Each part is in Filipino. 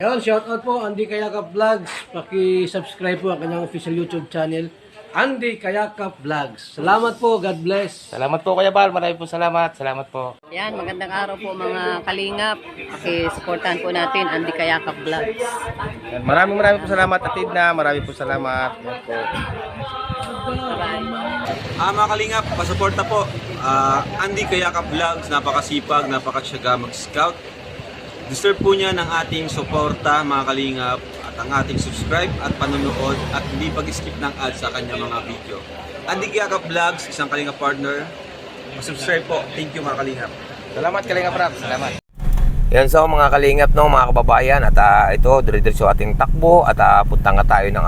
Ayun, shoutout po Andy Kayakap Vlogs. Paki-subscribe po ang kanyang official YouTube channel, Andy Kayakap Vlogs. Salamat po, God bless. Salamat po Kuya Bal, maraming po salamat. Salamat po. Yan, magandang araw po mga kalingap. Paki-supportahan po natin Andy Kayakap Vlogs. Yan, maraming po salamat Atid na, maraming po salamat. Yan po. Mga kalingap, pasuporta po. Andy Kayakap Vlogs, napakasipag, napakasyaga mag-scout. Deserve po niya ng ating suporta mga kalingap at ang ating subscribe at panonood at hindi pag-skip ng ads sa kanya mga video. Andy Kayakap Vlogs, isang kalingap partner. Subscribe po. Thank you mga kalingap. Salamat Kalingap Rap, salamat. Yan so mga kalingap no, mga kababayan at ito dire-diretso ating takbo at punta nga tayo ng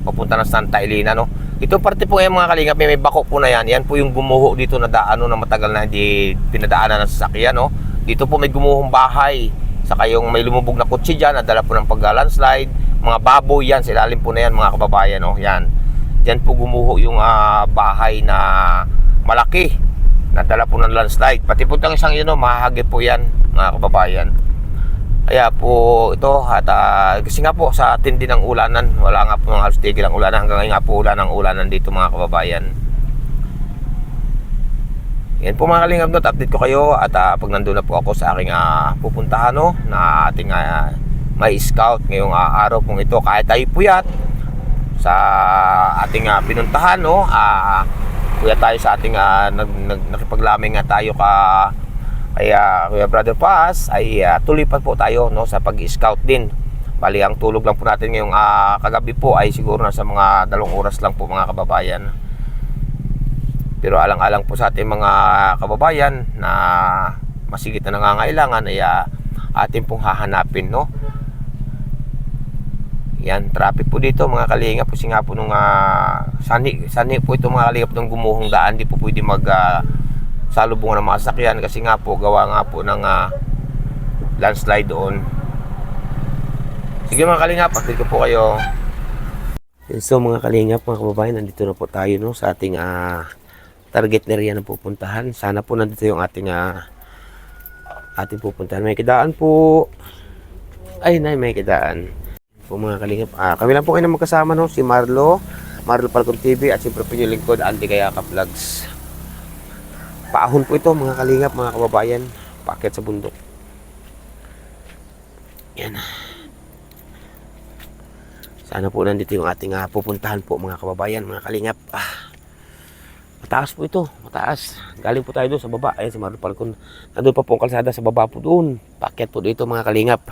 papunta ng Santa Elena no. Ito parte po yung mga kalingap, may bako po na yan. Yan po yung gumuho dito na na matagal na hindi pinadaanan ng sasakyan no. Dito po may gumuhong bahay. Saka yung may lumubog na kotse dyan, nadala po ng pag-landslide. Mga baboy yan, sa ilalim po na yan mga kababayan. No? Yan. Yan po gumuho yung bahay na malaki. Nadala po ng landslide. Pati po itong isang yun, no, mahahagi po yan mga kababayan. Kaya po ito, at kasi nga po sa tindi ng ulanan, wala nga po ng halos tigil ang ulanan. Hanggang ngayon nga po ulan ang ulanan dito mga kababayan. Yan po mga kalingap no, update ko kayo at pag nandun na po ako sa aking pupuntahan no, na ating may scout ngayong araw pong ito. Kahit tayo puyat sa ating pinuntahan no, puyat tayo sa ating nakipaglaming nga tayo kay Kuya Brother Paz ay tuloy pa po tayo no, sa pag-scout din. Bali ang tulog lang po natin ngayong kagabi po ay siguro nasa mga 2 oras lang po mga kababayan. Pero alang-alang po sa ating mga kababayan na masigit na nangangailangan ay atin pong hahanapin no. Yan, traffic po dito mga kalingap kasi nga po nung sani po ito mga kalingap ng gumuhong daan. Di po pwede salubungan ng mga sasakyan kasi nga po gawa nga po ng landslide doon. Sige mga kalingap, update ko po kayo. So mga kalingap, mga kababayan, nandito na po tayo no, sa ating target area na pupuntahan. Sana po nandito yung ating pupuntahan. May kidaan po. Ay, may kidaan. Po mga kalingap. Kami lang po kayo na magkasama no, si Marlo Falcon TV at siyempre po yung lingkod Andy Kayakap Vlogs. Paahon po ito mga kalingap, mga kababayan. Paakyat sa bundok. Yan. Sana po nandito yung ating pupuntahan po mga kababayan, mga kalingap. Mataas po ito, mataas. Galing po tayo doon sa baba. Ayan si Marlo Falcon. Nandun pa po ang kalsada sa baba po doon. Paakyat po dito mga kalingap.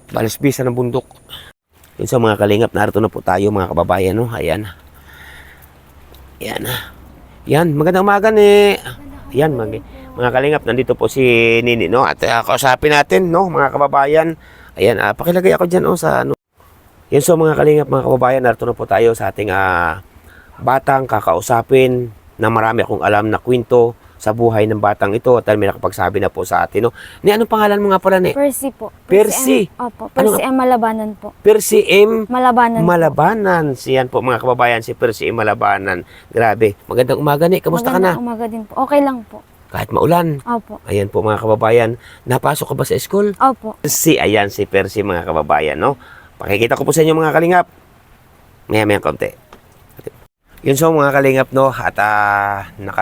Balisbisa ng bundok. Yun sa mga kalingap, narito na po tayo mga kababayan. No? Ayan. Ayan. Yan, magandang umaga ni. Ayan, mga kalingap, nandito po si Nini. No? At kausapin natin, no? Mga kababayan. Ayan, pakilagay ako dyan sa ano. Yan so mga kalingap, mga kababayan, narito na po tayo sa ating batang kakausapin na marami akong alam na kwento sa buhay ng batang ito at may nakapagsabi na po sa atin. No? Ni anong pangalan mo nga pala ni? Percy po. Percy? Opo, Percy M. Malabanan po. Percy M. Malabanan. Malabanan. Siyan po mga kababayan, si Percy M. Malabanan. Grabe. Magandang umaga ni. Kamusta ka na? Magandang umaga din po. Okay lang po. Kahit maulan. Opo. Ayan po mga kababayan. Napasok ka ba sa school? Opo. Ayan si Percy mga kababayan. No? Pakikita ko po sa inyo mga kalingap. Maya-maya konti. Yun so mga kalingap no. At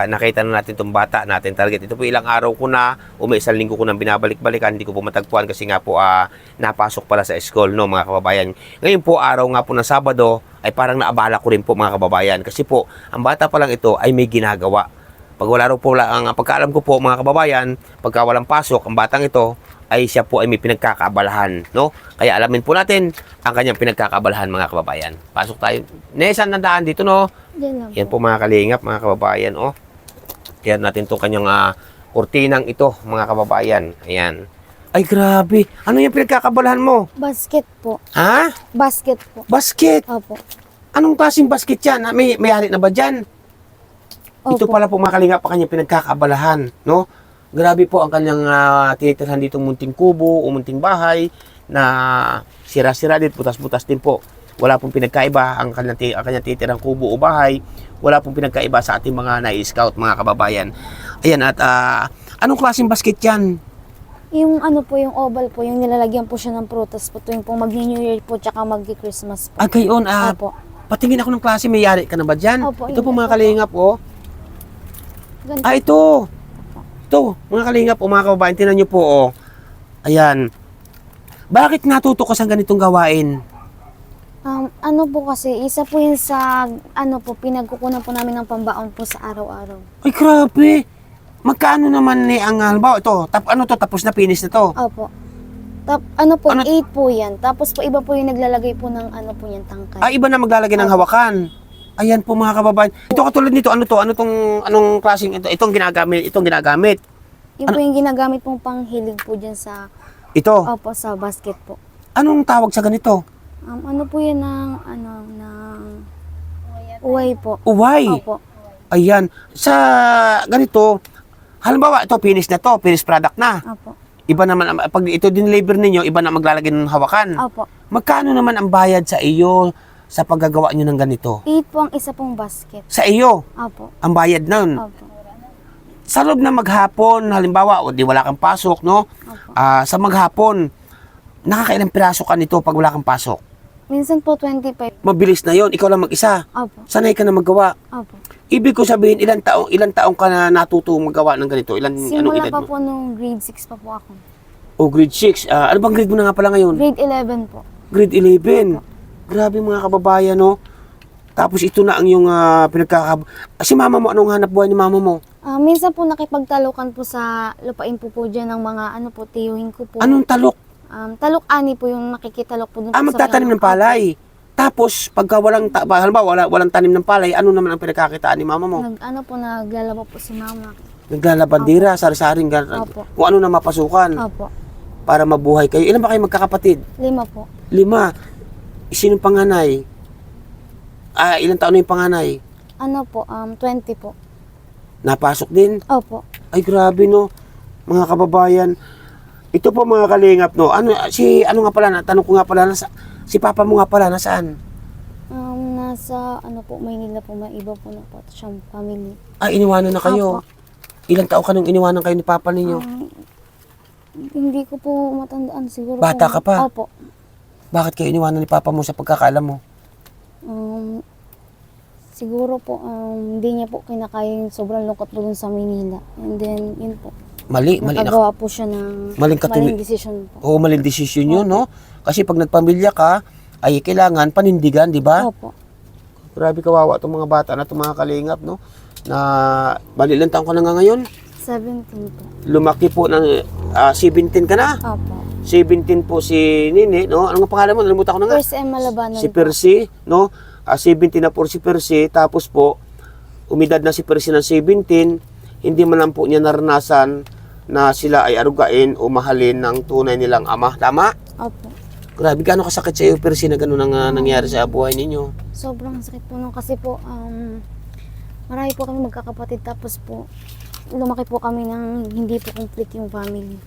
nakita na natin itong bata natin target. Ito po ilang araw ko na. Isang linggo ko nang binabalik-balikan. Hindi ko po matagpuan kasi nga po napasok pala sa school no mga kababayan. Ngayon po araw nga po ng Sabado ay parang naabala ko rin po mga kababayan. Kasi po ang bata pa lang ito ay may ginagawa. Pag wala rin po ang pagkaalam ko po mga kababayan, pagka walang pasok ang batang ito ay siya po ay may pinagkakaabalahan, no? Kaya alamin po natin ang kanyang pinagkakaabalahan mga kababayan. Pasok tayo. Nesan nandaan dito, no? Yan po mga kalingap, mga kababayan, oh. Yan natin itong kanyang kurtinang ito, mga kababayan. Ayan. Ay, grabe. Ano yung pinagkakaabalahan mo? Basket po. Ha? Basket po. Basket? Opo. Anong klaseng basket yan? May hari na ba dyan? Opo. Ito pala po mga kalingap ang kanyang pinagkakaabalahan, no? Grabe po ang kanyang tinitirhan ditong munting kubo o munting bahay na sira-sira din, butas-butas din po. Wala pong pinagkaiba ang kanyang tinitirang kubo o bahay. Wala pong pinagkaiba sa ating mga na-scout, mga kababayan. Ayan, at anong klaseng basket yan? Yung ano po, yung oval po, yung nilalagyan po siya ng prutas po tuwing po mag-New Year po tsaka mag-Christmas po. Ah, gayon. Opo. Patingin ako ng klase. May yari ka na ba dyan? Opo, Ito po yun mga po. kalingap, oh. Ganito. Ito. Ito, mga kalingap, o mga kababayan, tinan nyo po, oh. Ayan. Bakit natuto ka sa ganitong gawain? Ano po kasi, isa po yun sa, ano po, pinagkukunan po namin ng pambaon po sa araw-araw. Ay, grabe. Magkano naman ni ang halimbawa ito? Ano to? Tapos na finish na to? Opo. Ano po, Ano- 8 po yan. Tapos po, iba po yung naglalagay po ng ano po yan, tangkay. Iba na maglalagay ng hawakan. Ayan po mga kababayan. Ito katulad nito, ano to? Ano tong anong klaseng ito? Itong ginagamit. Yun po yung ginagamit pong panghilig po dyan sa, Ito. opo, sa basket po. Anong tawag sa ganito? Ano po yan ng uway po. Uway. Opo. Ayan. Sa ganito, halimbawa ito finish na to, finished product na. Opo. Iba naman pag ito dineliver ninyo, iba na maglalagay ng hawakan. Opo. Magkano naman ang bayad sa iyo sa paggagawa nyo ng ganito? 8 po ang isa pong basket. Sa iyo, Opo. ang bayad nun. Opo. Sa loob na maghapon, halimbawa, o di wala kang pasok, no? Opo. Sa maghapon, nakakailang piraso ka nito pag wala kang pasok? Minsan po 25. Mabilis na yon, ikaw lang mag-isa. Opo. Sanay ka na magawa. Opo. Ibig ko sabihin, ilang taong ka na natuto magawa ng ganito? Anong Simula edad pa mo? po nung grade 6 pa po ako. O grade 6. Ano bang grade mo na nga pala ngayon? Grade 11 po. Grade 11. Grabe mga kababayan, no? Tapos ito na ang yung Si mama mo, anong hanap buhay ni mama mo? Minsan po nakipagtalokan po sa lupain po dyan ng mga ano po, tiyuhin ko po. Anong talok? Talok-ani po yung nakikitalok po dun po sa Magtatanim ng palay. Tapos, pagka halimbawa, walang tanim ng palay, ano naman ang pinagkakitaan ni mama mo? Naglalaba po si mama. Naglalabandira, sari-saring, Opo. kung ano na mapasukan Opo. para mabuhay kayo. Ilan ba kayo magkakapatid? 5 po. 5. Sinong panganay? Ilang taon na yung panganay? Ano po, 20 po. Napasok din? Opo. Ay, grabe, no? Mga kababayan. Ito po mga kalingap, no? Ano nga pala, tanong ko nga pala, si papa mo nga pala, nasaan? Nasa, po, Maynila po, may iba po na po siyang family. Iniwanan na kayo. Opo. Ilang taon ka nung iniwanan kayo ni papa ninyo? Hindi ko po matandaan siguro. Bata ka pa? Opo. Bakit kayo iniwanan ni papa mo sa pagkakaalam mo? Siguro po, hindi niya po kinakaya yung sobrang lungkot po dun sa Manila. And then, yun po. Mali na. Nakagawa po siya ng maling decision po. Oo, maling desisyon yun, no? Kasi pag nagpamilya ka, ay kailangan panindigan, di ba? Opo. Grabe kawawa itong mga bata na itong mga kalingap, no? Na, bali ilang taon ka na nga ngayon? 17 po. Lumaki po ng 17 ka na? Opo. 17 po si Nini, no? Ano nga pangalan mo? Nalimutan ko na nga. First M Malabanan Si po. Percy, no? 17 na po si Percy, tapos po, umidad na si Percy ng 17, hindi man lang po niya naranasan na sila ay arugain o mahalin ng tunay nilang ama. Tama? Opo. Grabe, gaano kasakit sa iyo, Percy, na gano'n ang nangyari sa buhay ninyo? Sobrang sakit po nung kasi po, marami po kami magkakapatid tapos po, lumaki po kami ng hindi po complete yung family.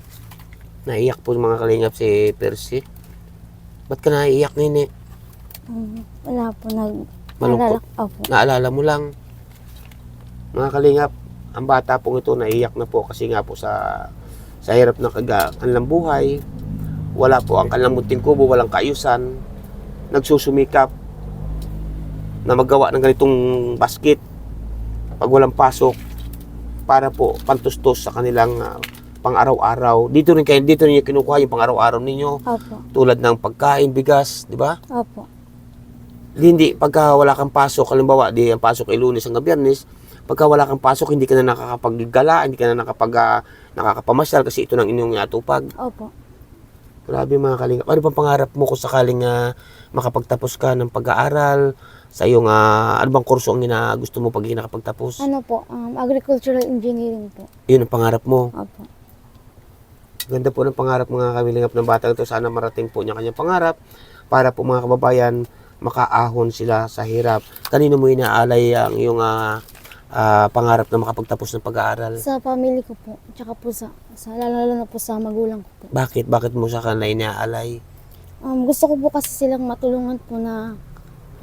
Naiyak po mga kalingap si Percy. Ba't ka naiiyak, Nini? Wala po, Malungkot? Opo. Naalala mo lang. Mga kalingap, ang bata pong ito naiiyak na po kasi nga po sa hirap ng kanilang buhay. Wala po ang kanilang munting kubo, walang kaayusan. Nagsusumikap na magawa ng ganitong basket pag walang pasok para po pantustos sa kanilang pang-araw-araw. Dito rin kinukuha yung pang-araw-araw ninyo. Opo. Tulad ng pagkain, bigas, di ba? Opo. Hindi, pagka wala kang pasok, halimbawa, di ang pasok ay Lunes hanggang Biyernes, pagka wala kang pasok, hindi ka na nakakapaggala, hindi ka na nakakapamasyal kasi ito nang inyong atupag. Opo. Grabe mga kalingap. Ano bang pangarap mo kung sakaling makapagtapos ka ng pag-aaral? Sa iyong, ano bang kurso ang gusto mo pag nakapagtapos? Ano po, agricultural engineering po. Yun ang pangarap mo. Opo. Ganda po ng pangarap mga kalingap ng bata ito. Sana marating po niya kanyang pangarap para po mga kababayan makaahon sila sa hirap. Kanino mo inaalay ang iyong pangarap na makapagtapos ng pag-aaral? Sa family ko po, tsaka po lalo na po sa magulang ko po. Bakit? Bakit mo sa kanila inaalay? Gusto ko po kasi silang matulungan po na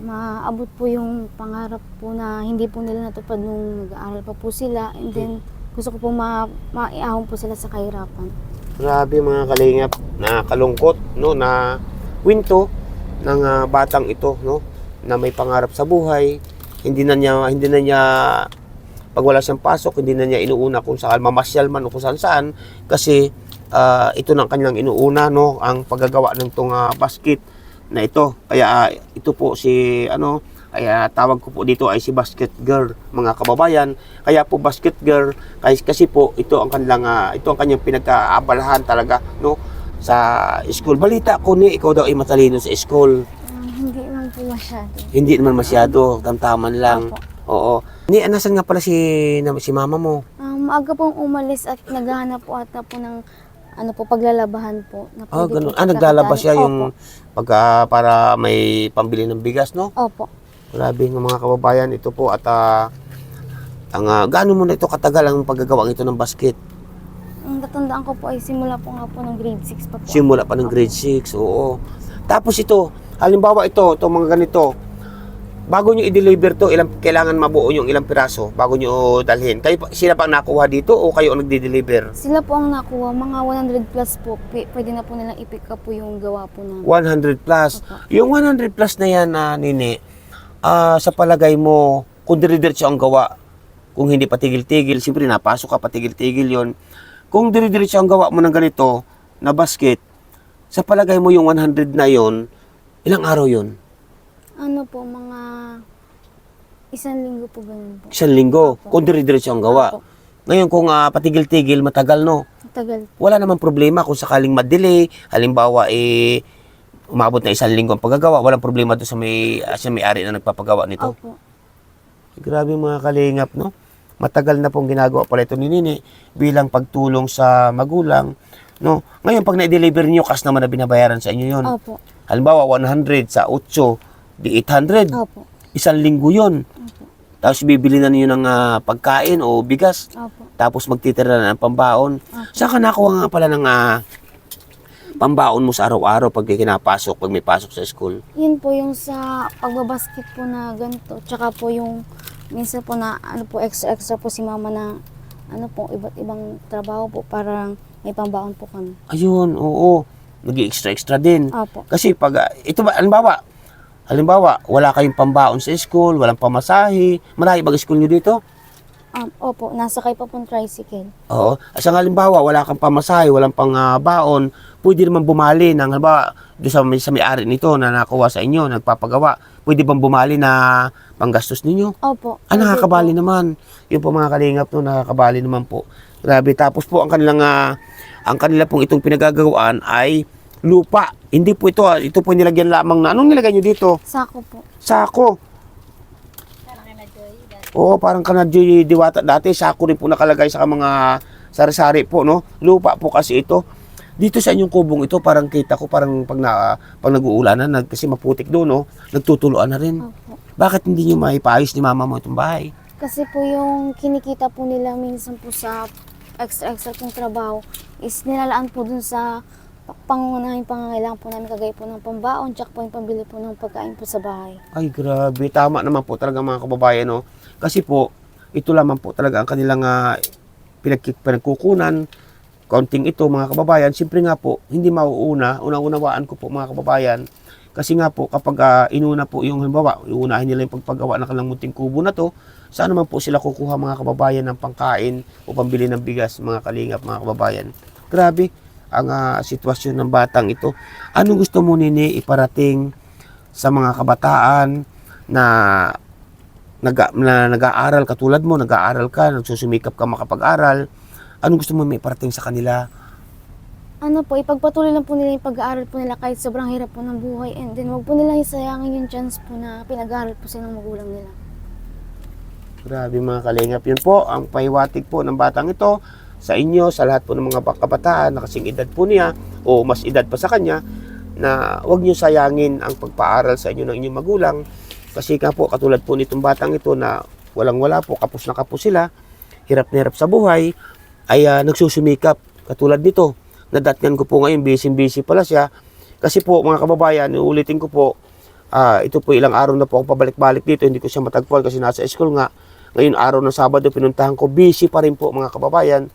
maabot po yung pangarap po na hindi po nila natupad nung nag-aaral pa po sila. And then, gusto ko po maiahon po sila sa kahirapan. Grabe mga kalingap, nakakalungkot no na kwento ng batang ito no na may pangarap sa buhay. Hindi na niya pag wala siyang pasok, hindi na niya inuuna kung saan mamasyal man o kung saan kasi ito ng kanyang inuuna no ang paggagawa ng tong basket na ito. Kaya ito po si kaya tawag ko po dito ay si basket girl mga kababayan. Kaya po basket girl kasi po ito ang kanyang pinagkaabalahan talaga no sa school. Balita ko ni ikaw daw ay matalino sa school. Hindi naman po masyado. Hindi naman masyado, tamtaman lang. Opo. Oo. Nasan nga pala si mama mo? Maaga pong umalis at naghahanap po ata po ng paglalabahan po. Na pwede Ganun. po Naglalabas siya pagkakataan. yung Opo. para may pambili ng bigas, no? Opo. Grabe ng mga kababayan, ito po at gaano mo na ito katagal ang paggagawa ito ng basket? Ang natandaan ko po ay simula po nga po ng grade 6 pa po. Simula pa ng grade 6, oo. Tapos ito, halimbawa itong mga ganito, bago nyo i-deliver to, kailangan mabuo yung ilang piraso bago nyo dalhin. Sila pa ang nakuha dito o kayo ang nagde-deliver? Sila po ang nakuha, mga 100 plus po. Pwede na po nilang i-pick up po yung gawa po namin. 100 plus. Opo. Yung 100 plus na yan, Nini, sa palagay mo, kung dire-diretso ang gawa, kung hindi patigil-tigil, siyempre napasok ka, patigil-tigil yon. Kung dire-diretso ang gawa mo ng ganito, na basket, sa palagay mo yung 100 na yon, ilang araw yon? Ano po, mga 1 linggo po ganun po. 1 linggo, Opo. kung dire-diretso ang gawa. Opo. Ngayon, kung patigil-tigil, matagal, no? Matagal. Wala namang problema kung sakaling ma-delay, halimbawa, umabot na 1 linggo ang paggagawa, walang problema doon sa may-ari na nagpapagawa nito. Opo. Grabe mga kalingap, no? Matagal na pong ginagawa pala ito ni Nini bilang pagtulong sa magulang, no? Ngayon, pag na-deliver niyo, kas naman na binabayaran sa inyo yon. Opo. Halimbawa, 100 sa 8, di 800. Opo. 1 linggo yon. Opo. Tapos bibili na niyo ng pagkain o bigas. Opo. Tapos magtitira na ng pambaon. Saan ka nakuha nga pala ng pambaon mo sa araw-araw pag may pasok sa school? Yun po yung sa pagbabasket po na ganito. Tsaka po yung minsan po na extra po si mama na iba't ibang trabaho po para may pambaon po kami. Ayun, oo. Nag-extra din. Opo. Kasi pag, ito ba, halimbawa, wala kayong pambaon sa school, walang pamasahe, malayo ba school nyo dito? Opo, nasakay pa pong tricycle. Oo. Asa halimbawa, wala kang pamasahe, walang pang baon, pwede naman bumali ng, halimbawa, doon sa may-ari nito na nakuha sa inyo, nagpapagawa, pwede bang bumali na panggastos ninyo? Opo. Nakakabali naman. Yun po mga kalingap, no, nakakabali naman po. Grabe. Tapos po, ang kanila pong itong pinagagawaan ay lupa. Hindi po ito po nilagyan lamang na, anong nilagay nyo dito? Sako po. Sako. Oo, parang kanadyoy diwata. Dati, sako rin po nakalagay sa mga sari-sari po, no? Lupa po kasi ito. Dito sa inyong kubong ito, parang kita ko, parang pag nag-uulanan, kasi maputik doon, no? Nagtutuluan na rin. Opo. Bakit hindi nyo maipaayos ni mama mo itong bahay? Kasi po yung kinikita po nila minsan po sa extra pong trabaho is nilalaan po dun sa pangunahing pangangailangan po namin kagaya po ng pambaon tsaka po yung pambili po ng pagkain po sa bahay. Ay, grabe. Tama naman po talaga mga kababayan, no? Kasi po, ito lamang po talaga ang kanilang pinagkukunan. Kaunting ito, mga kababayan. Siyempre nga po, hindi mauuna. Unang-unawaan ko po, mga kababayan. Kasi nga po, kapag inuna po yung halimbawa, iunahin nila yung pagpagawa ng kanilang munting kubo na to, saan naman po sila kukuha, mga kababayan, ng pangkain o pambili ng bigas, mga kalingap, mga kababayan. Grabe ang sitwasyon ng batang ito. Ano gusto mo, Nini, iparating sa mga kabataan na nag-aaral katulad mo, nag-aaral ka, nagsusumikap ka makapag-aral? Anong gusto mo may iparating sa kanila? Ipagpatuloy lang po nila yung pag-aaral po nila kahit sobrang hirap po ng buhay, and then wag po nila isayangin yung chance po na pinag-aaral po sila ng magulang nila. Grabe mga kalingap. Yun po, ang pahiwatig po ng batang ito sa inyo, sa lahat po ng mga kabataan na kasing edad po niya o mas edad pa sa kanya, na huwag niyo sayangin ang pagpaaral sa inyo ng inyong magulang. Kasi nga po, katulad po nitong batang ito na walang-wala po, kapos na kapos sila, hirap na hirap sa buhay, ay nagsusumikap. Katulad nito, nadatnan ko po ngayon, busy pala siya. Kasi po mga kababayan, uulitin ko po, ito po ilang araw na po ako pabalik-balik dito, hindi ko siya matagpuan kasi nasa school nga. Ngayon araw ng Sabado, pinuntahan ko, busy pa rin po mga kababayan.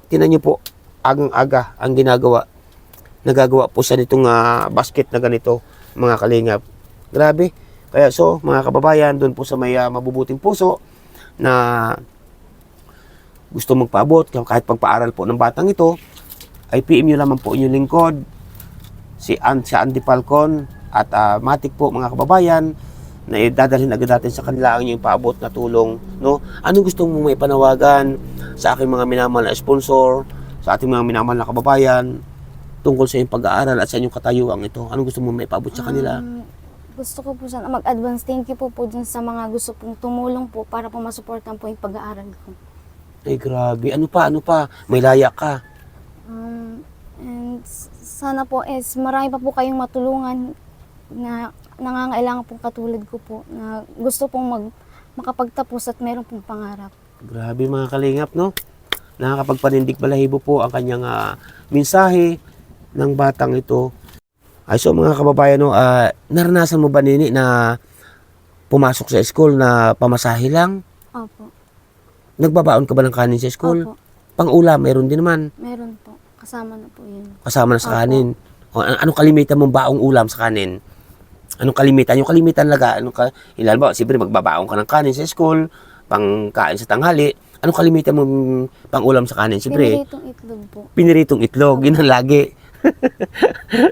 Tingnan niyo po, agang-aga ang nagagawa po siya nitong basket na ganito, mga kalingap. Grabe. Kaya so, mga kababayan, doon po sa may mabubuting puso na gusto magpaabot, kahit pagpaaral po ng batang ito, ay PM nyo lamang po inyong lingkod, si Andy Falcon, at matik po mga kababayan, na dadalhin agad natin sa kanila ang inyong paabot na tulong. No? Anong gusto mong may panawagan sa aking mga minamahal na sponsor, sa ating mga minamahal na kababayan, tungkol sa inyong pag-aaral at sa inyong katayuan ito? Anong gusto mong may paabot sa kanila? Gusto ko po sana mag-advance thank you po dun sa mga gusto pong tumulong po para po masuportan po yung pag-aaral ko. Ay, grabe. Ano pa? May laya ka. And sana po marami pa po kayong matulungan na nangangailangan pong katulad ko po na gusto pong makapagtapos at meron pong pangarap. Grabe mga kalingap, no? Nakakapagpanindig balahibo po ang kanyang mensahe ng batang ito. Ay, so mga kababayan, no, naranasan mo ba nini na pumasok sa school na pamasahe lang? Opo. Nagbabaon ka ba ng kanin sa school? Opo. Pang-ulam, meron din naman. Meron po. Kasama na po yun. Kasama na sa Opo. kanin. O, anong kalimitan mong baong ulam sa kanin? Anong kalimitan? Yung kalimitan laga, ba, siyempre magbabaon ka ng kanin sa school, pangkain sa tanghali. Anong kalimitan mong pang-ulam sa kanin? Siyempre, Piniritong itlog po. piniritong itlog, yun ang lagi.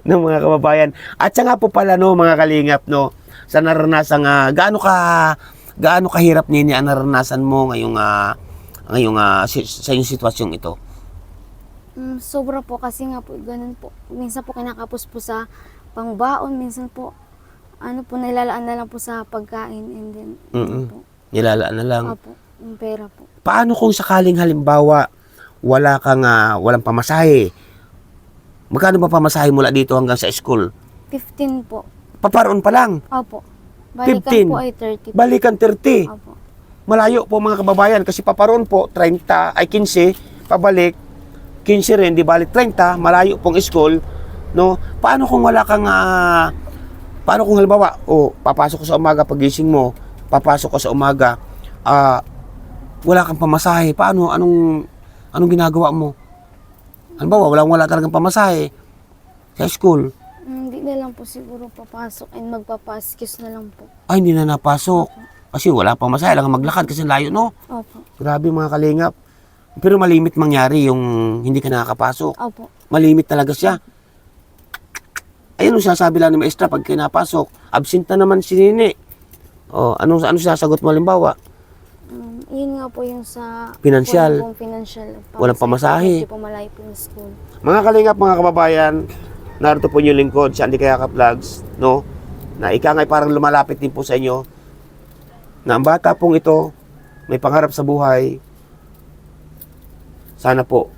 ng mga kababayan. At siya nga po pala, no, mga kalingap, no, sa naranasan gaano kahirap nini ang naranasan mo ngayong sa yung sitwasyong ito? Sobra po kasi nga po ganun po. Minsan po kinakapos po sa pangbaon, minsan po nilalaan na lang po sa pagkain and then po. Nilalaan na lang. Opo, yung pera po. Paano kung sakaling halimbawa walang pamasahe? Magkano ba pamasahe mula dito hanggang sa school? 15 po. Paparoon pa lang. Opo. Balikan 15. po ay 30. Balikan 30. Opo. Malayo po mga kababayan kasi paparoon po 30 ay 15, pabalik 15 rin, di balik 30, malayo pong school, no? Paano kung halimbawa, papasok ko sa umaga pagising mo, papasok ko sa umaga, wala kang pamasahe, paano, anong ginagawa mo? Halimbawa, wala talagang pamasahe sa school. Hindi na lang po siguro papasok and magpapaskis na lang po. Ay, hindi na napasok. Kasi wala pamasahe, lang maglakad kasi layo, no? Opo. Grabe mga kalingap. Pero malimit mangyari yung hindi ka nakakapasok. Opo. Malimit talaga siya. Ayun ang sasabi lang ni maestra pag kinapasok. Absent na naman si Nini. Ano sasagot mo halimbawa? Yun nga po yung sa Pinansyal. Financial. Walang pamasahe. Hindi po malayo po yung school. Mga kalingap, mga kababayan, narito po yung lingkod sa Andy Kayaka Vlogs, no? Na ikangay parang lumalapit din po sa inyo na ang bata pong ito may pangarap sa buhay. Sana po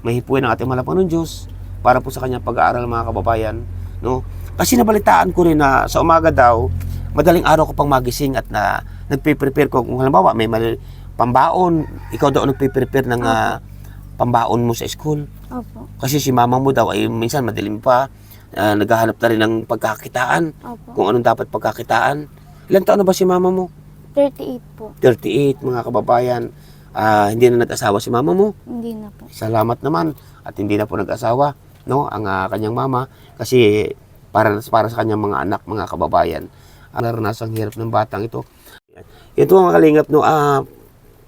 mahipuin ang ating malapang ng Diyos para po sa kanyang pag-aaral, mga kababayan, no? Kasi nabalitaan ko rin na sa umaga daw, madaling araw ko pang magising at nagpe-prepare ko. Kung halimbawa may pambaon, ikaw daw nagpe-prepare ng pambaon mo sa school. Opo. Kasi si mama mo daw ay minsan madilim pa, naghahanap na rin ng pagkakitaan, Opo. kung anong dapat pagkakitaan. Ilang taon na ba si mama mo? 38 po. 38, mga kababayan. Hindi na nag-asawa si mama mo. Hindi na po. Salamat naman at hindi na po nag-asawa, no, ang kanyang mama, kasi para sa kanyang mga anak, mga kababayan. Ang naranasang hirap ng batang ito. Ito mga kalingap, no,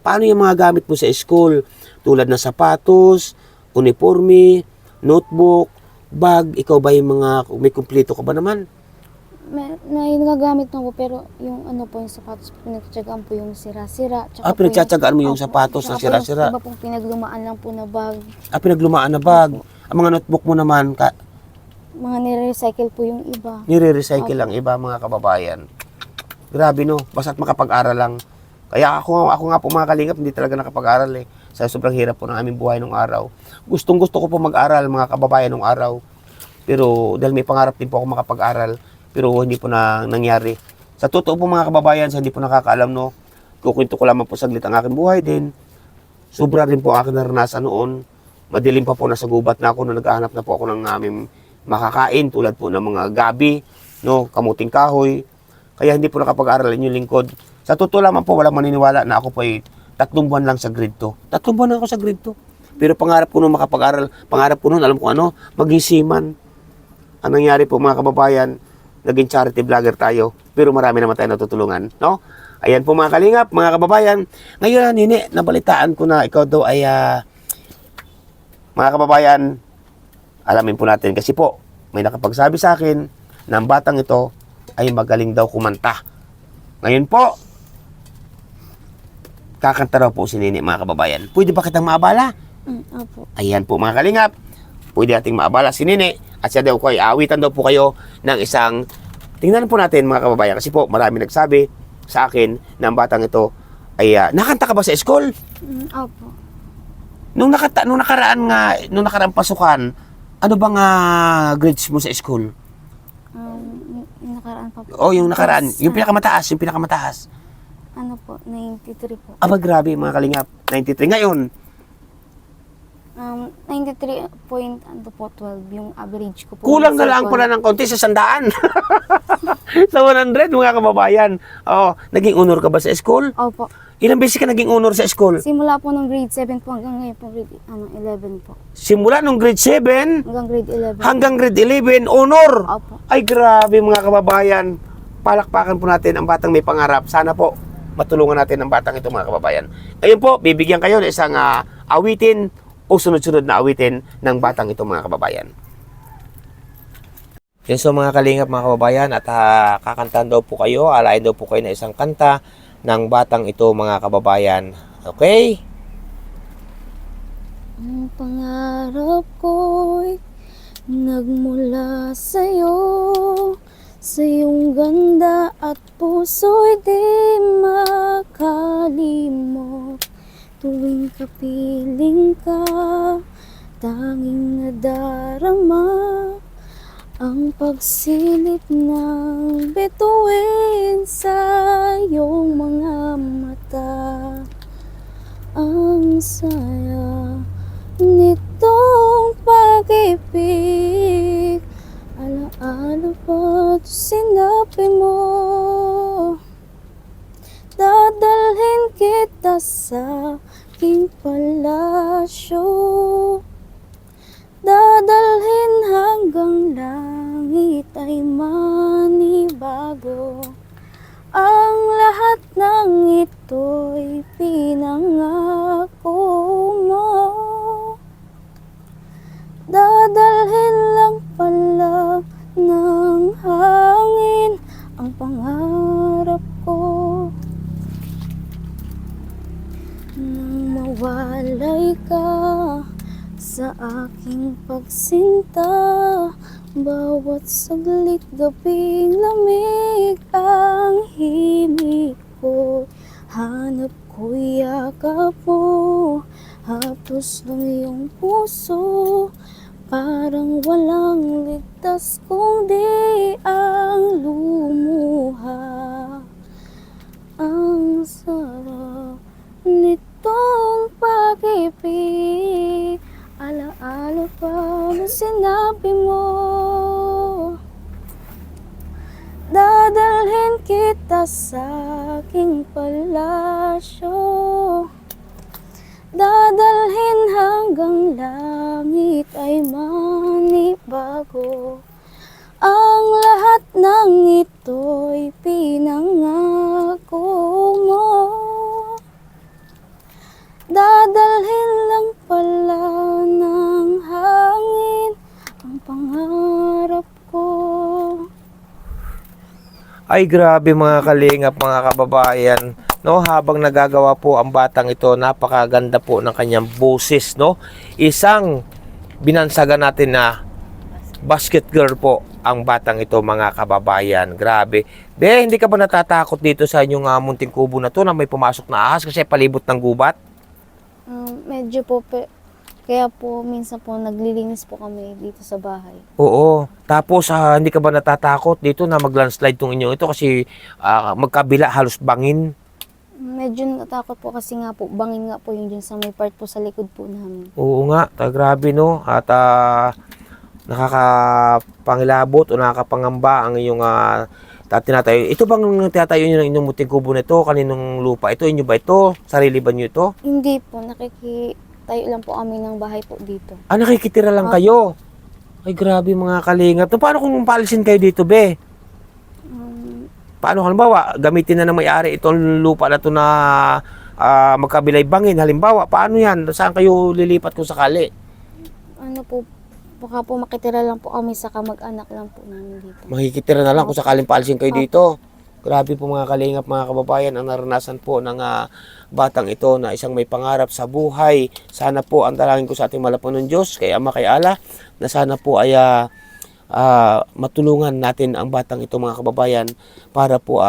paano yung mga gamit mo sa school? Tulad ng sapatos, uniforme, notebook, bag, ikaw ba yung may kumpleto ka ba naman? May nagagamit na po pero yung yung sapatos po pinagtsagaan po yung sira-sira. Pinagtsatsagaan mo yung sapatos na tsaka po sira-sira. Yung iba pong pinaglumaan lang po na bag. Pinaglumaan na bag. Ang mga notebook mo naman, Mga nire-recycle po yung iba. nire-recycle ang iba, mga kababayan. Grabe, no? Basta't makapag-aral lang. Kaya ako nga po mga kalingap, hindi talaga nakapag-aral Sa sobrang hirap po ng aming buhay nung araw. Gustong-gusto ko po mag-aral, mga kababayan, nung araw. Pero dahil may pangarap din po ako makapag-aral, pero hindi po nangyari. Sa totoo po mga kababayan, sa hindi po nakakaalam, no, kukwento ko lamang po saglit ang aking buhay din. Sobra rin po aking naranasan noon. Madilim pa po, nasa gubat na ako, naghahanap na po ako ng aming makakain, tulad po ng mga gabi, no, kamuting kahoy. Kaya hindi po nakapag-aral yung lingkod. Sa totoo lamang po, walang maniniwala na ako po ay 3 buwan lang sa grade 2. 3 buwan na ako sa grade 2. Pero pangarap ko nung makapag-aral, pangarap ko nung alam ko ano, maging seaman. Ang nangyari po mga kababayan, naging charity vlogger tayo, pero marami naman tayo natutulungan, no? Ayan po mga kalingap, mga kababayan. Ngayon, Nini, nabalitaan ko na ikaw daw ay, mga kababayan, alamin po natin kasi po, may nakapagsabi sa akin na ang batang ito ay magaling daw kumanta. Ngayon po, kakanta raw po si Nini, mga kababayan. Pwede ba kitang maabala? Opo. Ayan po mga kalingap, pwede nating maabala si Nini at siya daw ko ay awitan daw po kayo ng isang, tingnan po natin mga kababayan kasi po marami nagsabi sa akin na ang batang ito ay, nakanta ka ba sa school? Opo. Nung nakaraan pasukan, ano bang grades mo sa school? Yung nakaraan pa po. O yung nakaraan, yung pinakamataas. Ano po, 93 po. Aba grabe mga kalingap, 93 ngayon. 93.12 yung average ko po. Kulang na lang pala ng konti sa 100. Sa 100 mga kababayan. Oh, naging honor ka ba sa school? Opo. Ilang beses ka naging honor sa school? Simula po ng grade 7 po hanggang ngayon po grade 11 po. Simula nung grade 7 Hanggang grade 11. hanggang grade 11, honor. Opo. Ay grabe mga kababayan. Palakpakan po natin ang batang may pangarap. Sana po matulungan natin ang batang ito mga kababayan. Ngayon po, bibigyan kayo ng isang awitin o sunod-sunod na awitin ng batang ito mga kababayan. Yan so mga kalingap mga kababayan at kakantahan daw po kayo, alain daw po kayo na isang kanta ng batang ito mga kababayan. Okay? Ang pangarap ko'y nagmula sa'yo, sa iyong ganda at puso'y di makalimot. Tuwing kapiling ka, tanging nadarama ang pagsilip ng bituin sa iyong mga mata. Ang saya nitong pag-ibig, alaala ba't sinabi mo? Dadalhin kita sa aking palasyo, dadalhin hanggang langit ay manibago. Ang lahat ng ito'y pinangako mo. Dadalhin lang pala ng hangin ang pangarap ko. Nang mawalay ka sa aking pagsinta, bawat saglit gabing lamig ang himig ko. Hanap ko yakap mo, hapos ng iyong puso. Parang walang ligtas kundi ang lumuha. Ang sarap nitong pag-ibig, alaala pa mo sinabi mo. Dadalhin kita sa aking palasyo, dadalhin hanggang langit ay manibago. Ang lahat ng ito'y pinangako mo. Dadalhin lang pala ng hangin ang pangarap ko. Ay grabe mga kalingap mga kababayan. No, habang nagagawa po ang batang ito, napakaganda po ng kanyang boses, no? Isang binansagan natin na basket girl po ang batang ito mga kababayan. Grabe. Be, hindi ka ba natatakot dito sa inyong munting kubo na to na may pumasok na ahas kasi palibot ng gubat? Medyo po, kaya po minsan po naglilinis po kami dito sa bahay. Oo. Tapos hindi ka ba natatakot dito na mag-landslide tong inyo ito kasi magkabila halos bangin? Medyo natakot po kasi nga po, bangin nga po yun dyan sa may part po sa likod po namin. Oo nga, grabe no. At nakakapangilabot o nakakapangamba ang iyong tinatayo. Ito bang tinatayo nyo ng inyong muting kubo na ito? Kaninong lupa ito? Inyo ba ito? Sarili ba nyo ito? Hindi po, Nagtayo lang po kami ng bahay po dito. Ah, nakikitira lang kayo. Ay, grabe mga kalingap. So, paano kung paalisin kayo dito, be? Paano halimbawa, gamitin na ng may-ari itong lupa na to na magkabilay bangin. Halimbawa, paano yan? Saan kayo lilipat kung sakali? Ano po, baka po makitira lang po kami sa kamag-anak lang po namin dito. Makikitira na lang kung sakaling paalisin kayo dito. Grabe po mga kalingap, mga kababayan, ang naranasan po ng batang ito na isang may pangarap sa buhay. Sana po ang dalangin ko sa ating malapunong Diyos, kay Ama, kay Allah, na sana po ay matulungan natin ang batang ito mga kababayan para po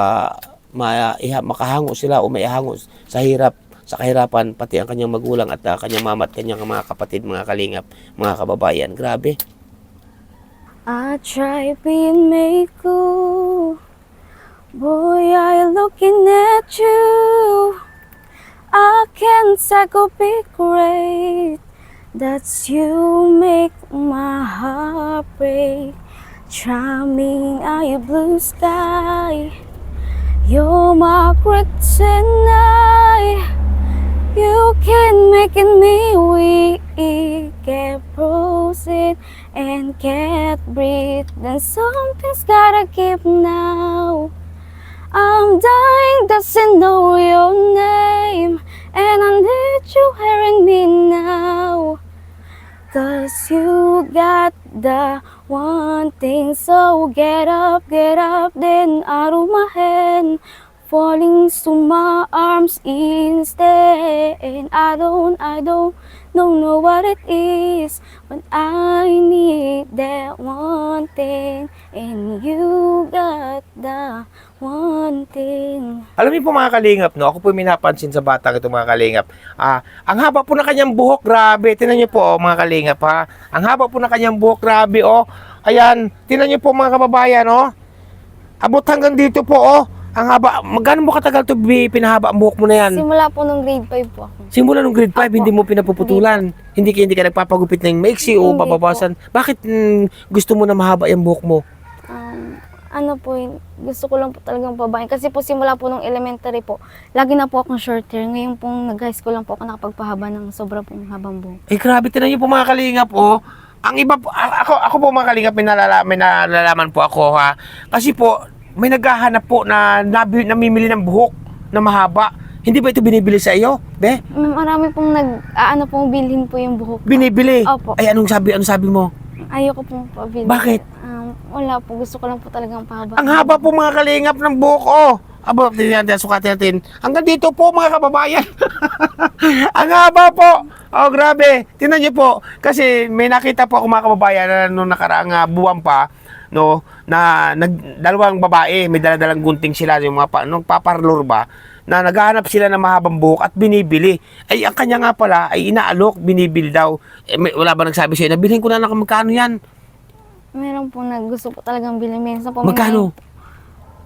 makahango sila o maihango sa hirap, sa kahirapan, pati ang kanyang magulang at kanyang mama at kanyang mga kapatid, mga kalingap, mga kababayan. Grabe. I try being Meiko. Boy, I looking at you. I can't take a big great. That's you make my heart break. Charming are your blue sky. You're my kryptonite. You can make me weak. Can't proceed and can't breathe. Then something's gotta give now. I'm dying, doesn't know your name, and I need you hearing me now. Cause you got the one thing, so get up, then out of my hand, falling to my arms instead. I don't know what it is, but I need that one thing, and you got the one thing. Alam niyo po mga kalingap, no? Ako po minapansin sa batang ito mga kalingap. Ang haba po ng kanyang buhok, grabe. Tingnan niyo po mga kalingap ha. Ang haba po ng kanyang buhok, grabe oh. Ayan, tingnan niyo po mga kababayan oh. Abot hanggang dito po oh. Ang haba. Magkano mo katagal to pinahaba ang buhok mo na yan? Simula po nung grade 5 po ako. Simula nung grade 5, Apo. hindi mo pinapuputulan. Hindi ka nagpapagupit ng maiksi o Hindi bababasan. Bakit gusto mo na mahaba yung buhok mo? Ano po, gusto ko lang po talagang pabahin. Kasi po simula po nung elementary po, lagi na po akong short hair. Ngayon pong nag-high school lang po ako nakapagpahaba ng sobra pong habang buhok. Eh grabe, tinan niyo po mga kalingap oh. Ang iba po, ako po mga kalingap, may nalalaman po ako ha. Kasi po, may naghahanap po na namimili ng buhok na mahaba. Hindi ba ito binibili sa iyo, be? Marami pong pong bilhin po yung buhok. Binibili? Opo. Ay, anong sabi mo? Ayoko pong pabili. Bakit? Wala po, gusto ko lang po talagang pahaba. Ang haba po mga kalingap ng buhok, oh. Aba, sukatin natin. Hanggang dito po mga kababayan. Ang haba po. Oh, grabe. Tingnan niyo po. Kasi may nakita po ako mga kababayan na noong nakaraang buwan pa, no, na dalawang babae, may daladalang gunting sila, yung mga paparlor ba, na naghahanap sila ng mahabang buhok at binibili. Ay, ang kanya nga pala ay inaalok, binibili daw. Wala ba nagsabi sa'yo, nabilhin ko na lang magkano yan? Meron po gusto po talagang bilhin. Minsan po, Magkano?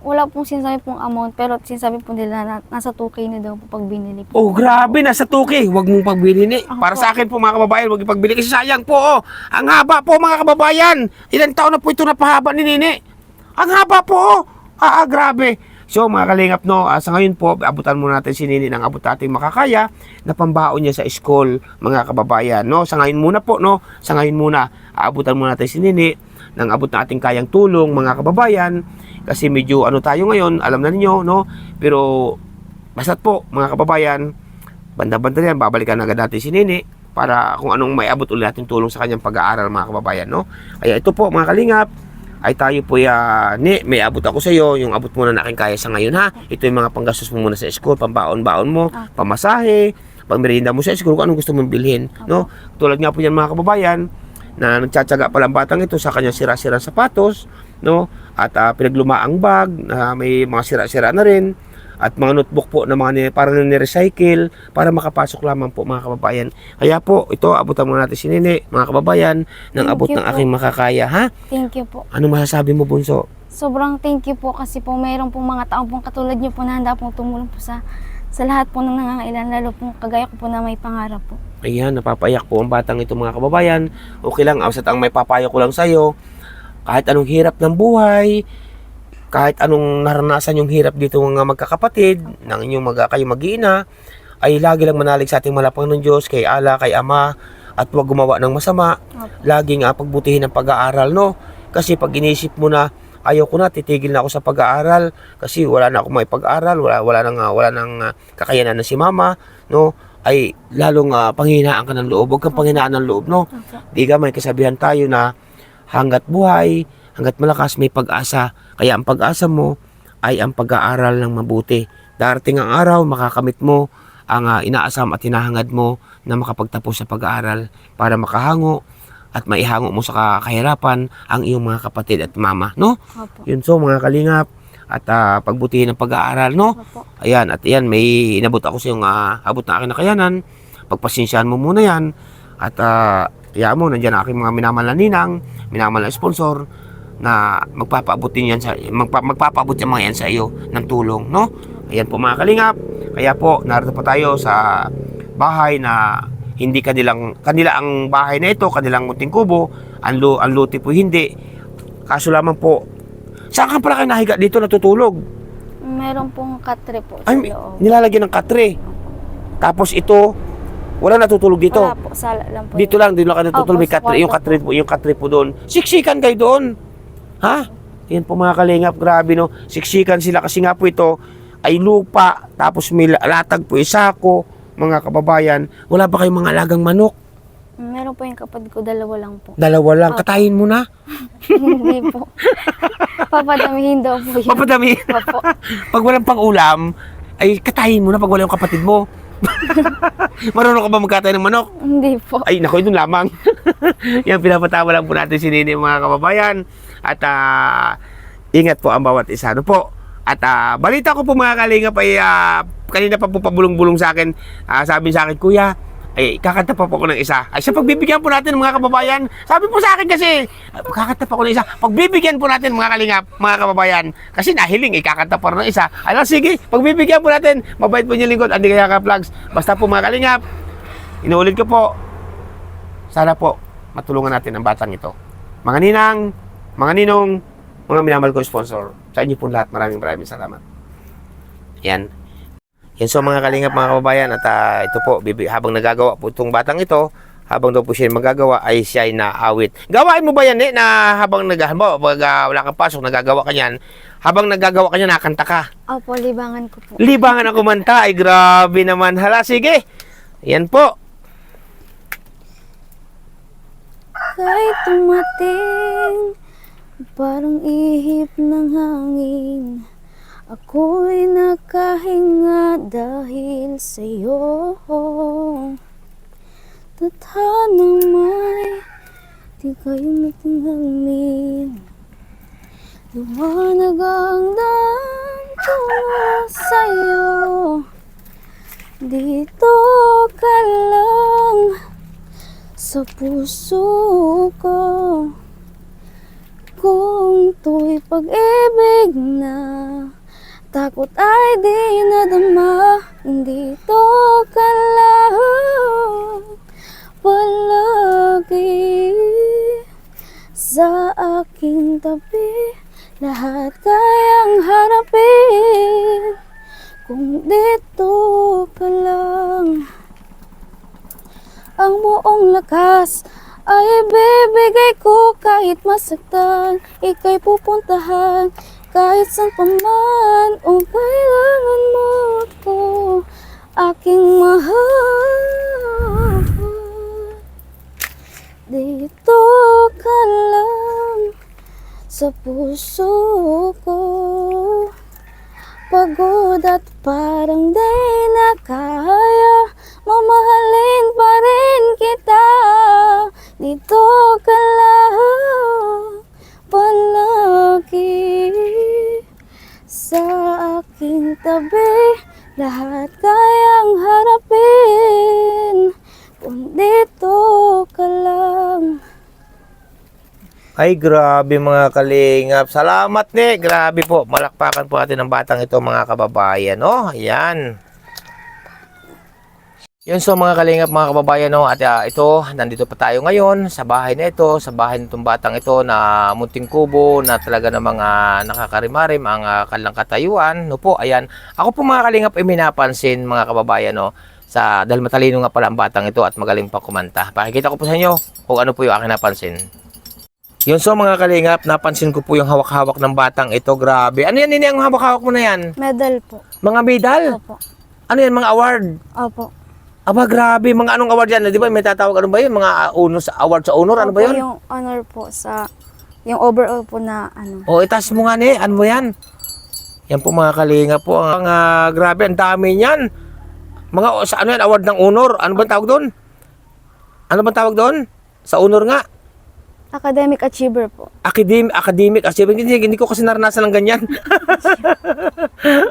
Wala pong sinasabi pong amount, pero sinasabi po nila na nasa 2K na daw po pag binili po. Oh, grabe, nasa 2K. Huwag mong pagbili ni. Para sa akin po mga kababayan, huwag ipagbili kasi sayang po. Oh. Ang haba po mga kababayan. Ilang taon na po ito napahaba ni Nini. Ang haba po. Oh. Grabe. So mga kalingap no, sa ngayon po, abutan muna natin si Nini ng abot natin makakaya na pambaon niya sa school mga kababayan. No? Sa ngayon muna po, no? Sa ngayon muna, aabutan muna natin si Nini ng abot na ating kayang tulong mga kababayan. Kasi medyo tayo ngayon, alam na ninyo, no? Pero basta't po mga kababayan, banda-banda yan, babalikan agad natin si Nini para kung anong may abot ulit natin tulong sa kanyang pag-aaral mga kababayan, no? Kaya ito po mga kalingap, ay tayo po may abot ako sa iyo, yung abot muna na aking kaya sa ngayon ha. Ito yung mga panggastos mo muna sa school, pambaon-baon mo, pamasahe, pangmerienda mo sa school, kung anong gusto mong bilhin, no? Tulad nga po yan mga kababayan, na nagtsatsaga pa lang batang ito sa kanyang sira-sira sapatos, no? At pinaglumaang bag na may mga sira-sira na rin, at mga notebook po na parang ni-recycle para makapasok lamang po mga kababayan. Kaya po, ito, abutan muna natin si Nini, mga kababayan, ng abot ng aking makakaya, ha? Thank you po. Ano masasabi mo, Bunso? Sobrang thank you po kasi po mayroon pong mga tao pong katulad niyo po na handa pong tumulong po sa lahat po ng nangangailan, lalo po kagaya ko po na may pangarap po. Ayan, napapayak po ang batang ito mga kababayan. Okay lang, basta ang may papayo ko lang sa'yo, kahit anong hirap ng buhay, kahit anong naranasan yung hirap dito ng magkakapatid, ng inyong kayo mag-iina, ay lagi lang manalig sa ating malapang ng Diyos, kay Allah, kay Ama, at huwag gumawa ng masama. Laging pagbutihin ang pag-aaral, no? Kasi pag inisip mo na, ayaw ko na, titigil na ako sa pag-aaral, kasi wala na ako may pag-aaral, wala nang kakayanan na si mama, no? Ay lalong panghinaan ka ng loob. Huwag kang panghinaan ng loob, no? Di ka, may kasabihan tayo na hanggat buhay, hanggat malakas, may pag-asa. Kaya ang pag-asa mo ay ang pag-aaral ng mabuti. Darating ang araw, makakamit mo ang inaasam at hinahangad mo na makapagtapos sa pag-aaral para makahango at maihango mo sa kahirapan ang iyong mga kapatid at mama, no? Opo. Yun, so mga kalingap, at pagbutihin ng pag-aaral, no? Opo. Ayan, at yan, may inabot ako sa yung abot na aking nakayanan. Pagpasensyahan mo muna yan. At kaya mo, nandiyan ang aking mga minamahal na ninang, minamahal na sponsor, na magpapaabot din yan magpapaabot yung mga yan sa iyo ng tulong, no? Ayan po mga kalingap. Kaya po, narito po tayo sa bahay na hindi kanila ang bahay na ito, kanilang munting kubo, ang luti po hindi. Kaso lamang po, saan ka pala kayo nahiga dito natutulog? Meron pong katre po sa Ay, loob. nilalagyan ng katre. Tapos ito, wala natutulog dito. Wala po, sala lang po. Dito lang ka natutulog. Opo, May sa katre, kwarto yung katre po doon. Siksikan kayo doon. Ha? Yan po mga kalingap, grabe no. Siksikan sila kasi nga po ito ay lupa, tapos may latag po isako, mga kababayan. Wala ba kayong mga alagang manok? Meron po yung kapatid ko, dalawa lang po. Dalawa lang, katayin mo na. Hindi po. Papadamihin daw po yun. Papadami. Opo. Pag walang pang-ulam, ay katayin mo na pag wala yung kapatid mo. Marunong ka ba magkatay ng manok? Hindi po. Ay, naku, yun lamang. Yan, pinapatawa lang po natin si Nini, mga kababayan. At ingat po ang bawat isa. Ano po? At balita ko po mga kalingap ay kanina pa po pabulong-bulong sa akin. Sabi sa akin, Kuya, ay kakanta pa po ako ng isa. Ay sa pagbibigyan po natin mga kababayan. Sabi po sa akin kasi, kakanta pa ako ng isa. Pagbibigyan po natin mga kalingap, mga kababayan. Kasi nahiling, kakanta pa rin ng isa. Alam, sige, pagbibigyan po natin. Mabait po niyo lingkod, Andy Kayakap Vlogs. Basta po mga kalingap, inuulit ko po, sana po matulungan natin ang batang ito. Mga ninang, mga ninong, mga minamahal ko sponsor, sa inyo po lahat, maraming salamat. Yan. Yan, so mga kalingap, mga kababayan, at ito po, habang nagagawa po itong batang ito, habang daw po siya magagawa, ay siya ay naawit. Gawain mo ba yan na habang halimbawa, wala kang pasok, nagagawa ka yan, habang nagagawa ka yan, nakanta ka? Opo, libangan ko po. Libangan ang kumanta, ay grabe naman. Hala, sige. Yan po. Kahit tumating, parang ihip ng hangin, ako'y nakahinga dahil sa'yo. Tadhanang may di kayo natinghalin, luwanag ang daan tungo sa'yo. Dito ka lang sa puso ko, kung to'y pag-ibig na, takot ay di nadama. Dito ka lang palagi sa aking tabi, lahat kayang harapin kung dito ka lang. Ang buong lakas ay ibibigay ko kahit masaktan, ika'y pupuntahan kahit saan pa man, o kailangan mo ako, aking mahal. Dito ka lang sa puso ko, pagod at parang di na kaya, mamahalin pa rin kita. Dito ka lang palagi sa aking tabi, lahat kayang harapin kung dito ka lang. Ay, grabe mga kalingap. Salamat, ne. Grabe po. Malakpakan po natin ang batang ito, mga kababayan. Oh, ayan. Yun, so mga kalingap, mga kababayan, no, at ito, nandito pa tayo ngayon sa bahay na ito, sa bahay nitong batang ito na munting kubo na talaga namang nakakarimarim ang kanilang katayuan. No po, ayan. Ako po mga kalingap ay minapansin mga kababayan, no, dahil matalino nga pala ang batang ito at magaling pa kumanta. Pakikita ko po sa inyo kung ano po yung aking napansin. Yun, so mga kalingap, napansin ko po yung hawak-hawak ng batang ito. Grabe. Ano yan, Nini, ang hawak-hawak mo na yan? Medal po. Mga medal? Opo. Ano yan, mga award? Opo. Aba, grabe. Mga anong award yan? Di ba may tatawag ano ba yun? Mga award sa honor? Ano ba yun? Yung honor po sa, yung overall po na ano. O, itas mo nga ni. Ano mo yan? Yan po mga kalinga po. Ang grabe, ang dami niyan. Mga, sa ano yan? Award ng honor. Ano ba tawag doon? Ano ba tawag doon? Sa honor nga. Academic achiever po. Academic achievement. Hindi ko kasi naranasan ng ganyan.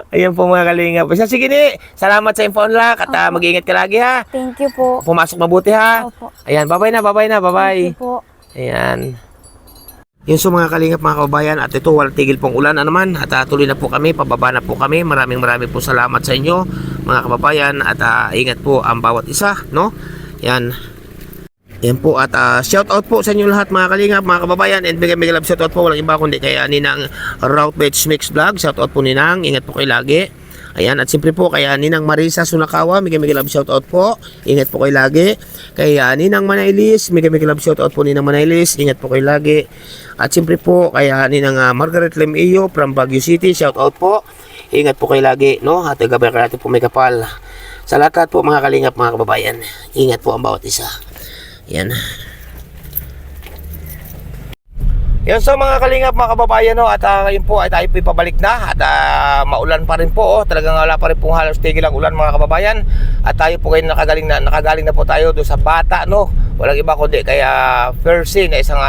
Ayan po mga kalinga po. Sige ni, salamat sa info unlock at mag-iingat ka lagi ha. Thank you po. Pumasok mabuti ha. Opo. Ayan, bye-bye na. Bye-bye. Thank you po. Ayan. Yun, so mga kalingap, mga kababayan, at ito walang tigil pong ulan na naman at tuloy na po kami, pababa na po kami. Maraming po salamat sa inyo mga kababayan at ingat po ang bawat isa, no? Yan. Yan po at shout out po sa inyo lahat mga kalingap, mga kababayan, and bigay love shout out po walang iba kundi kay Ninang Route Page Mix Vlog. Shout out po Ninang, ingat po kayo lagi. Ayan, at siyempre po kay Ninang Marisa Sunakawa, bigay love shout out po, ingat po kayo lagi. Kay Ninang Manailis, bigay love shout out po Ninang Manailis, ingat po kayo lagi. At siyempre po kay Ninang Margaret Lemio from Baguio City, shout out po, ingat po kayo lagi, no? At gabay ka natin po may kapal. Sa lahat po mga kalingap, mga kababayan, ingat po ang bawat isa. Yan. Yan, so mga kalingap, mga kababayan, no, at ngayon po ay tayo po pabalik na at maulan pa rin po, talagang wala pa rin pong halos tigil ang ulan mga kababayan. At tayo po ngayon nakagaling na po tayo doon sa bata, no, walang iba kundi kaya Percy na isang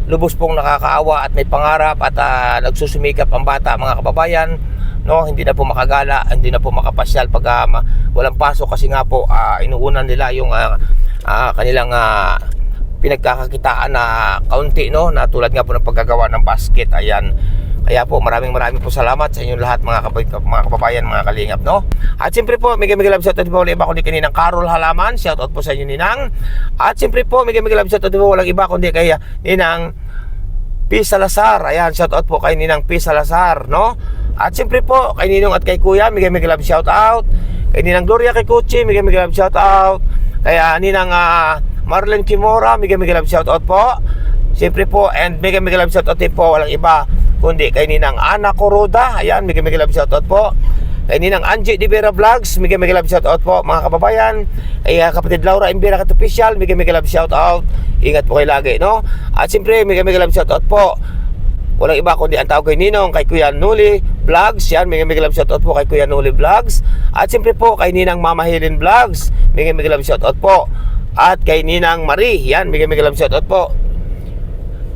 lubos pong nakakaawa at may pangarap at nagsusumikap ang bata mga kababayan, no, hindi na po makagala, hindi na po makapasyal pag walang pasok kasi nga po inuunan nila yung kanilang pinagkakakitaan na kaunti, no, na tulad nga po ng paggagawa ng basket. Ayan, kaya po maraming po salamat sa inyong lahat mga kababayan, mga kalingap, no. At siyempre po may love shout out po walang iba kundi kay Ninang Carol Halaman, shout out po sa inyo Ninang. At siyempre po may love shout out po walang iba kundi kay Ninang P. Salazar. Ayan, shout out po kay Ninang P. Salazar, no. At siyempre po kay Ninong at kay Kuya may love shout out. Kay Ninang Gloria Kikuchi may love shout out. Kaya Ninang Marlene Kimora, may love shout out po. Siyempre po, and may love shout out din po walang iba kundi kay Ninang Ana Coroda. Ayan, may love shout out po. Kay Ninang Angie Di Vera Vlogs, may love shout out po mga kababayan. Kay kapatid Laura Imbira Kat Official, may love shout out. Ingat po kayo lagi, no. At siyempre may love shout out po walang iba kundi ang tawag kay Ninong kay Kuya Nuli Vlogs. Yan, may love shout out po kay Kuya Nuli Vlogs. At siyempre po kay Ninang Mama Helen Vlogs, may love shout out po. At kay Ninang Marie, yan, may love shout out po.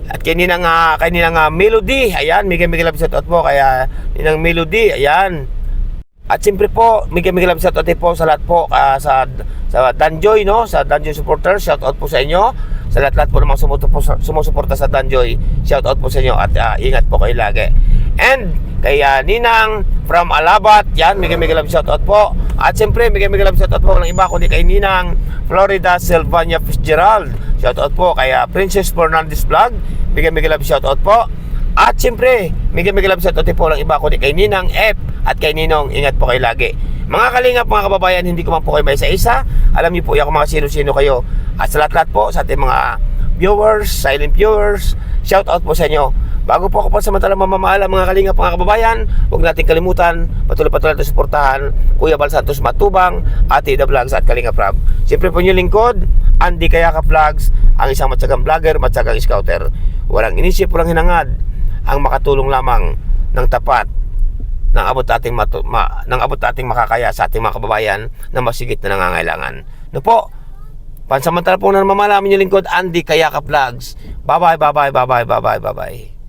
At kay Ninang Melody, ayan, may love shout out po kaya Ninang Melody, ayan. At siyempre po may love shout out po sa lahat po sa Danjoy, no, sa Danjoy supporters, shout out po sa inyo. Sa lahat po ng mga sumusuporta sa Danjoy, shout out po sa inyo at ingat po kayo lagi. And kay Ninang from Alabat, yan, may love shout out po. At siyempre may love shout out po walang iba kundi kay Ninang Florida Sylvania Fitzgerald, shout out po kay Princess Fernandez Vlog, may love shout out po. At siyempre may love shout out po walang iba kundi kay Ninang F at kay Ninong, ingat po kayo lagi. Mga kalingap, mga kababayan, hindi ko man po kayo may isa-isa. Alam niyo po ako mga sino-sino kayo. At sa lahat po sa ating mga viewers, silent viewers, shout out po sa inyo. Bago po ako pa samantalang mamamahala mga kalingap, mga kababayan, huwag natin kalimutan, patuloy natin suportahan Kuya Bal Santos Matubang, Ate Ida Vlogs at Kalingap Rab. Siyempre po inyong lingkod, Andy Kayaka Vlogs, ang isang matyagang vlogger, matyagang scouter. Walang inisip, walang hinangad, ang makatulong lamang ng tapat nang abot ating makakaya sa ating mga kababayan na masigit na nangangailangan. No po, pansamantala po na mamalamin yung lingkod, Andy Kayaka Vlogs. Bye-bye.